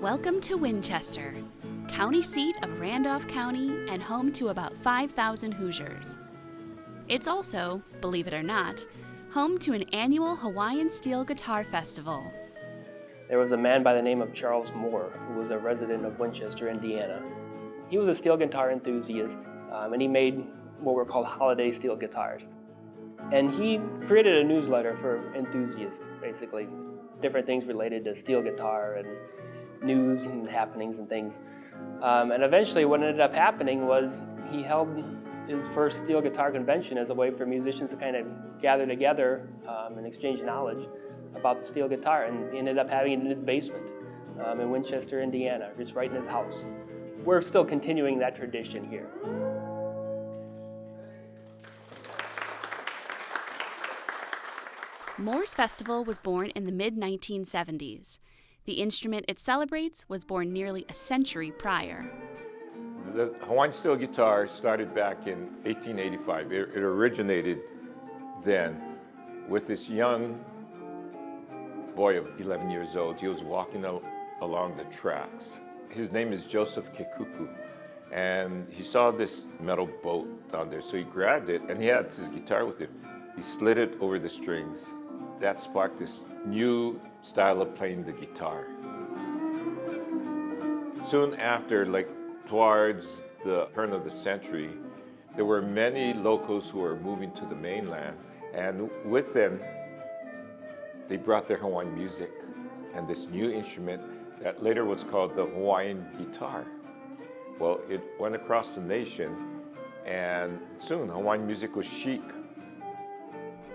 Welcome to Winchester, county seat of Randolph County and home to about 5,000 Hoosiers. It's also, believe it or not, home to an annual Hawaiian Steel Guitar Festival. There was a man by the name of Charles Moore who was a resident of Winchester, Indiana. He was a steel guitar enthusiast, and he made what were called holiday steel guitars. And he created a newsletter for enthusiasts, basically, different things related to steel guitar and news and happenings and things. And eventually what ended up happening was he held his first steel guitar convention as a way for musicians to kind of gather together and exchange knowledge about the steel guitar, and he ended up having it in his basement in Winchester, Indiana, just right in his house. We're still continuing that tradition here. Moore's Festival was born in the mid-1970s. The instrument it celebrates was born nearly a century prior. The Hawaiian Steel Guitar started back in 1885. It originated then with this young boy of 11 years old. He was walking along the tracks. His name is Joseph Kekuku, and he saw this metal boat down there, so he grabbed it, and he had his guitar with him. He slid it over the strings. That sparked this new style of playing the guitar. Soon after, towards the turn of the century, there were many locals who were moving to the mainland, and with them, they brought their Hawaiian music and this new instrument that later was called the Hawaiian guitar. Well, it went across the nation, and soon Hawaiian music was chic.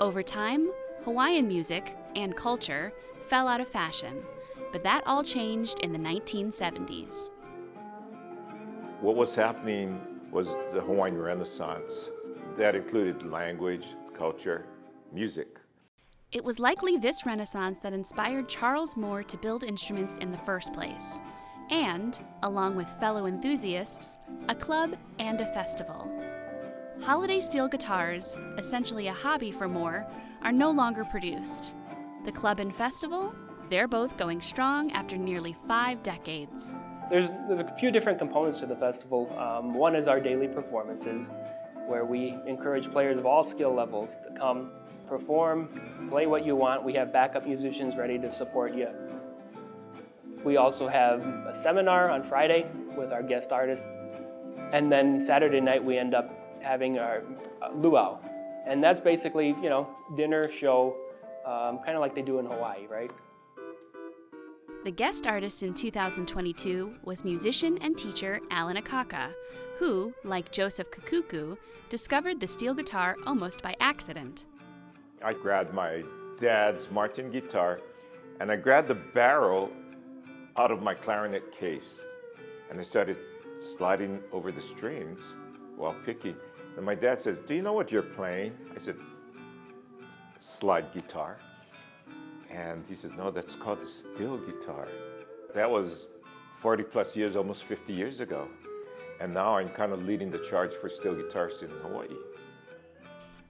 Over time, Hawaiian music and culture fell out of fashion, but that all changed in the 1970s. What was happening was the Hawaiian Renaissance. That included language, culture, music. It was likely this Renaissance that inspired Charles Moore to build instruments in the first place, and, along with fellow enthusiasts, a club and a festival. Holiday steel guitars, essentially a hobby for Moore, are no longer produced. The club and festival, they're both going strong after nearly 5 decades. There's a few different components to the festival. One is our daily performances, where we encourage players of all skill levels to come, perform, play what you want. We have backup musicians ready to support you. We also have a seminar on Friday with our guest artist. And then Saturday night we end up having our luau. And that's basically, dinner, show, kind of like they do in Hawaii, right? The guest artist in 2022 was musician and teacher Alan Akaka, who, like Joseph Kekuku, discovered the steel guitar almost by accident. I grabbed my dad's Martin guitar, and I grabbed the barrel out of my clarinet case, and I started sliding over the strings while picking. And my dad says, "Do you know what you're playing?" I said, "Slide guitar." And he said, "No, that's called the steel guitar." That was 40 plus years, almost 50 years ago. And now I'm kind of leading the charge for steel guitars in Hawaii.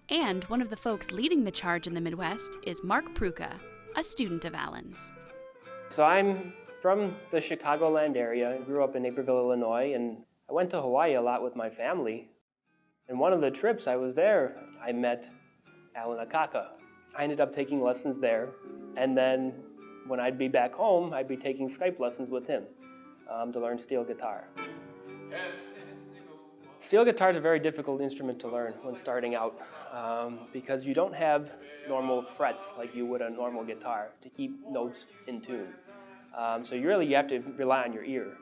And one of the folks leading the charge in the Midwest is Mark Pruka, a student of Alan's. So I'm from the Chicagoland area. I grew up in Naperville, Illinois, and I went to Hawaii a lot with my family. And one of the trips I was there, I met Alan Akaka. I ended up taking lessons there, and then when I'd be back home, I'd be taking Skype lessons with him to learn steel guitar. Steel guitar is a very difficult instrument to learn when starting out because you don't have normal frets like you would a normal guitar to keep notes in tune. So you have to rely on your ear.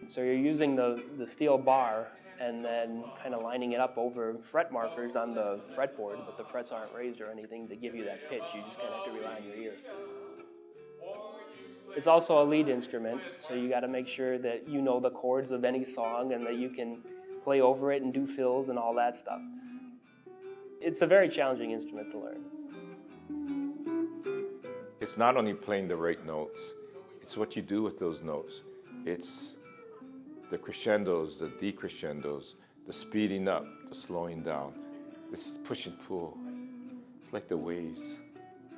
So you're using the steel bar and then kind of lining it up over fret markers on the fretboard, but the frets aren't raised or anything to give you that pitch. You just kind of have to rely on your ear. It's also a lead instrument, so you got to make sure that you know the chords of any song and that you can play over it and do fills and all that stuff. It's a very challenging instrument to learn. It's not only playing the right notes, it's what you do with those notes. It's the crescendos, the decrescendos, the speeding up, the slowing down, this push and pull. It's like the waves.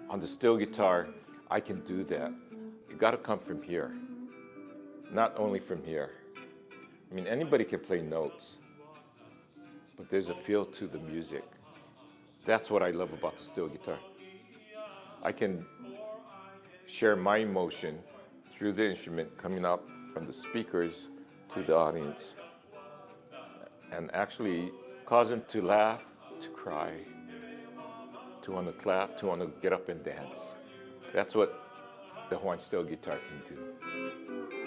On the steel guitar, I can do that. You got to come from here. not only from here. I mean, anybody can play notes, but there's a feel to the music. That's what I love about the steel guitar. I can share my emotion through the instrument coming up from the speakers to the audience and actually cause them to laugh, to cry, to want to clap, to want to get up and dance. That's what the Hawaiian Steel Guitar can do.